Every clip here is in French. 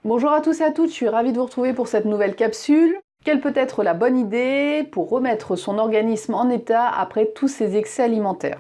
Bonjour à tous et à toutes, je suis ravie de vous retrouver pour cette nouvelle capsule. Quelle peut être la bonne idée pour remettre son organisme en état après tous ces excès alimentaires ?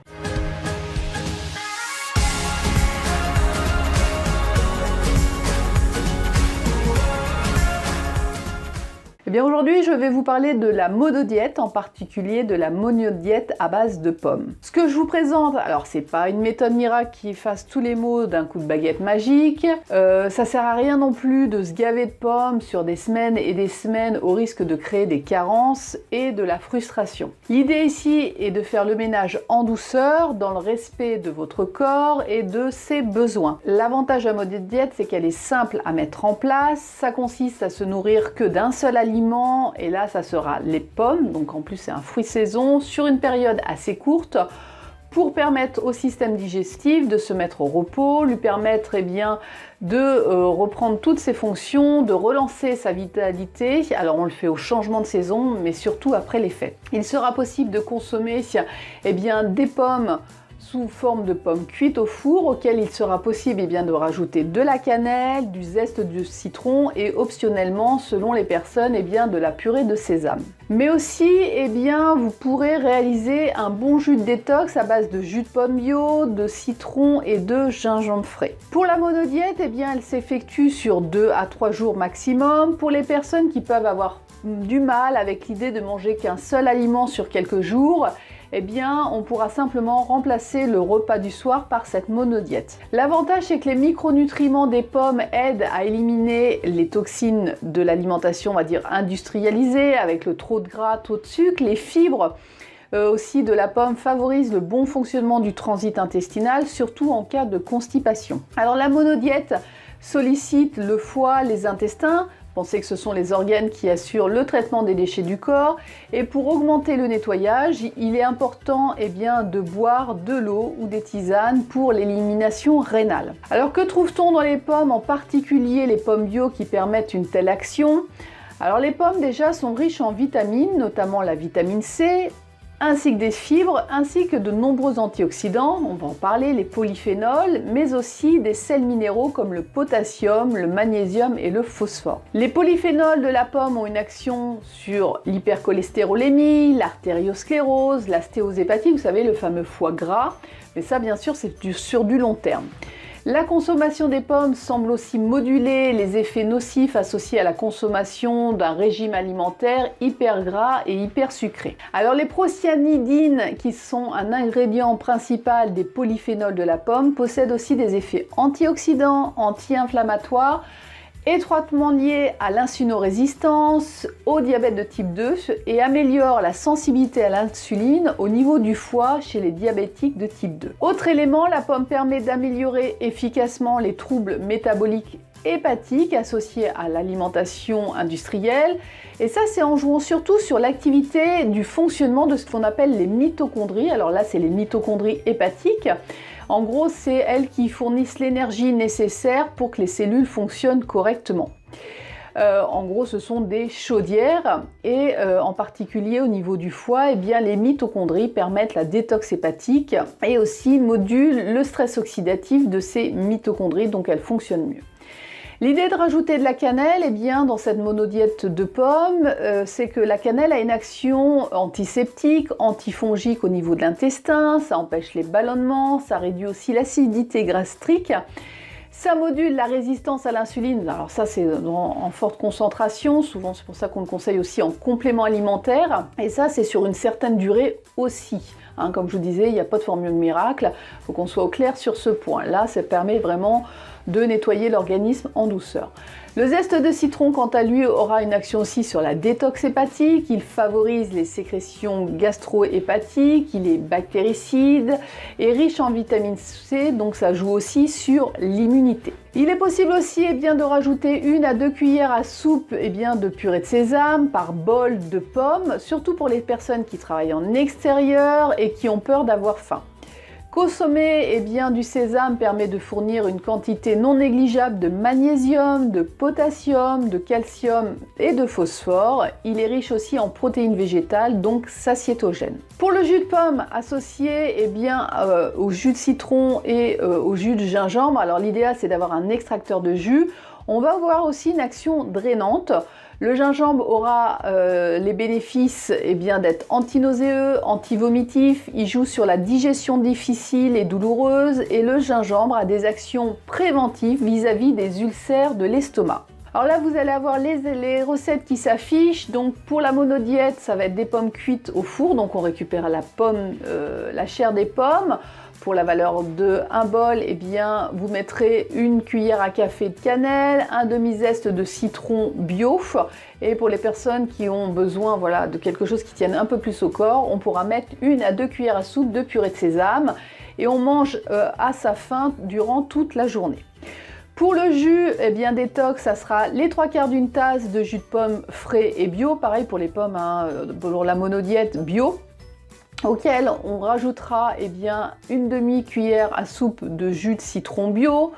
Eh bien aujourd'hui, je vais vous parler de la monodiète, en particulier de la monodiète à base de pommes. Ce que je vous présente, alors c'est pas une méthode miracle qui efface tous les maux d'un coup de baguette magique, ça sert à rien non plus de se gaver de pommes sur des semaines et des semaines au risque de créer des carences et de la frustration. L'idée ici est de faire le ménage en douceur, dans le respect de votre corps et de ses besoins. L'avantage de la monodiète, c'est qu'elle est simple à mettre en place, ça consiste à se nourrir que d'un seul aliment, et là ça sera les pommes, donc en plus c'est un fruit saison, sur une période assez courte pour permettre au système digestif de se mettre au repos, lui permettre de reprendre toutes ses fonctions, de relancer sa vitalité. Alors on le fait au changement de saison, mais surtout après les fêtes. Il sera possible de consommer des pommes sous forme de pommes cuites au four, auquel il sera possible de rajouter de la cannelle, du zeste de citron et optionnellement, selon les personnes, de la purée de sésame. Mais aussi, vous pourrez réaliser un bon jus de détox à base de jus de pomme bio, de citron et de gingembre frais. Pour la monodiète, elle s'effectue sur 2 à 3 jours maximum. Pour les personnes qui peuvent avoir du mal avec l'idée de manger qu'un seul aliment sur quelques jours, on pourra simplement remplacer le repas du soir par cette monodiète. L'avantage, c'est que les micronutriments des pommes aident à éliminer les toxines de l'alimentation, industrialisée, avec le trop de gras, trop de sucre. Les fibres aussi de la pomme favorisent le bon fonctionnement du transit intestinal, surtout en cas de constipation. Alors la monodiète sollicite le foie, les intestins. Pensez que ce sont les organes qui assurent le traitement des déchets du corps, et pour augmenter le nettoyage, il est important de boire de l'eau ou des tisanes pour l'élimination rénale. Alors que trouve-t-on dans les pommes, en particulier les pommes bio qui permettent une telle action? Alors les pommes déjà sont riches en vitamines, notamment la vitamine C, ainsi que des fibres, ainsi que de nombreux antioxydants, on va en parler, les polyphénols, mais aussi des sels minéraux comme le potassium, le magnésium et le phosphore. Les polyphénols de la pomme ont une action sur l'hypercholestérolémie, l'artériosclérose, l'astéose hépatique, vous savez, le fameux foie gras, mais ça bien sûr c'est sur du long terme. La consommation des pommes semble aussi moduler les effets nocifs associés à la consommation d'un régime alimentaire hyper gras et hyper sucré. Alors les procyanidines, qui sont un ingrédient principal des polyphénols de la pomme, possèdent aussi des effets antioxydants, anti-inflammatoires, étroitement liés à l'insulinorésistance, au diabète de type 2 et améliore la sensibilité à l'insuline au niveau du foie chez les diabétiques de type 2. Autre élément, la pomme permet d'améliorer efficacement les troubles métaboliques hépatiques associés à l'alimentation industrielle, et ça c'est en jouant surtout sur l'activité du fonctionnement de ce qu'on appelle les mitochondries. Alors là c'est les mitochondries hépatiques. En gros, c'est elles qui fournissent l'énergie nécessaire pour que les cellules fonctionnent correctement. En gros, ce sont des chaudières et en particulier au niveau du foie, les mitochondries permettent la détox hépatique et aussi modulent le stress oxydatif de ces mitochondries, donc elles fonctionnent mieux. L'idée de rajouter de la cannelle, dans cette monodiète de pommes, c'est que la cannelle a une action antiseptique, antifongique au niveau de l'intestin, ça empêche les ballonnements, ça réduit aussi l'acidité gastrique, ça module la résistance à l'insuline, alors ça c'est en forte concentration, souvent c'est pour ça qu'on le conseille aussi en complément alimentaire, et ça c'est sur une certaine durée aussi. Comme je vous disais, il n'y a pas de formule miracle, il faut qu'on soit au clair sur ce point. Là, ça permet vraiment de nettoyer l'organisme en douceur. Le zeste de citron, quant à lui, aura une action aussi sur la détox hépatique, il favorise les sécrétions gastro-hépatiques, il est bactéricide et riche en vitamine C, donc ça joue aussi sur l'immunité. Il est possible aussi de rajouter 1 à 2 cuillères à soupe de purée de sésame par bol de pommes, surtout pour les personnes qui travaillent en extérieur et qui ont peur d'avoir faim. Consommer du sésame permet de fournir une quantité non négligeable de magnésium, de potassium, de calcium et de phosphore. Il est riche aussi en protéines végétales, donc satiétogène. Pour le jus de pomme associé au jus de citron et au jus de gingembre, alors l'idéal c'est d'avoir un extracteur de jus. On va voir aussi une action drainante. Le gingembre aura les bénéfices d'être antinauséeux, antivomitif, il joue sur la digestion difficile et douloureuse et le gingembre a des actions préventives vis-à-vis des ulcères de l'estomac. Alors là, vous allez avoir les recettes qui s'affichent. Donc pour la monodiète, ça va être des pommes cuites au four. Donc on récupère la chair des pommes. Pour la valeur de 1 bol, vous mettrez une cuillère à café de cannelle, un demi-zeste de citron bio. Et pour les personnes qui ont besoin de quelque chose qui tienne un peu plus au corps, on pourra mettre 1 à 2 cuillères à soupe de purée de sésame. Et on mange à sa faim durant toute la journée. Pour le jus détox, ça sera les 3/4 d'une tasse de jus de pomme frais et bio. Pareil pour les pommes, pour la monodiète bio. Auquel on rajoutera une demi-cuillère à soupe de jus de citron bio,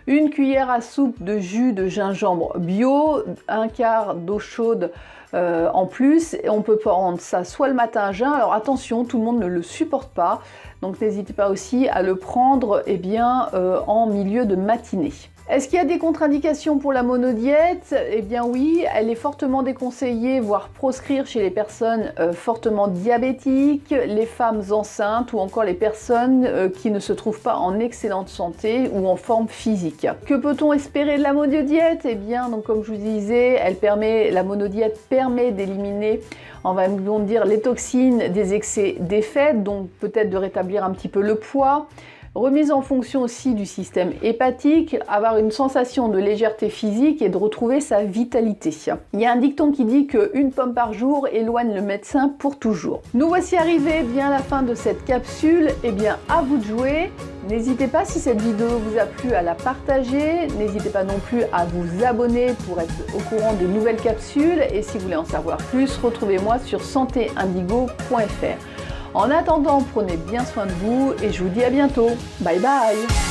1 cuillère à soupe de jus de gingembre bio, 1/4 d'eau chaude en plus. Et on peut prendre ça soit le matin à jeun, alors attention, tout le monde ne le supporte pas, donc n'hésitez pas aussi à le prendre en milieu de matinée. Est-ce qu'il y a des contre-indications pour la monodiète? Eh bien oui, elle est fortement déconseillée, voire proscrite chez les personnes fortement diabétiques, les femmes enceintes ou encore les personnes qui ne se trouvent pas en excellente santé ou en forme physique. Que peut-on espérer de la monodiète? Eh bien, donc, comme je vous disais, la monodiète permet d'éliminer, on va dire, les toxines des excès d'effet, donc peut-être de rétablir un petit peu le poids. Remise en fonction aussi du système hépatique, avoir une sensation de légèreté physique et de retrouver sa vitalité. Il y a un dicton qui dit qu'une pomme par jour éloigne le médecin pour toujours. Nous voici arrivés à la fin de cette capsule. À vous de jouer. N'hésitez pas, si cette vidéo vous a plu, à la partager. N'hésitez pas non plus à vous abonner pour être au courant des nouvelles capsules. Et si vous voulez en savoir plus, retrouvez-moi sur santéindigo.fr. En attendant, prenez bien soin de vous et je vous dis à bientôt. Bye bye!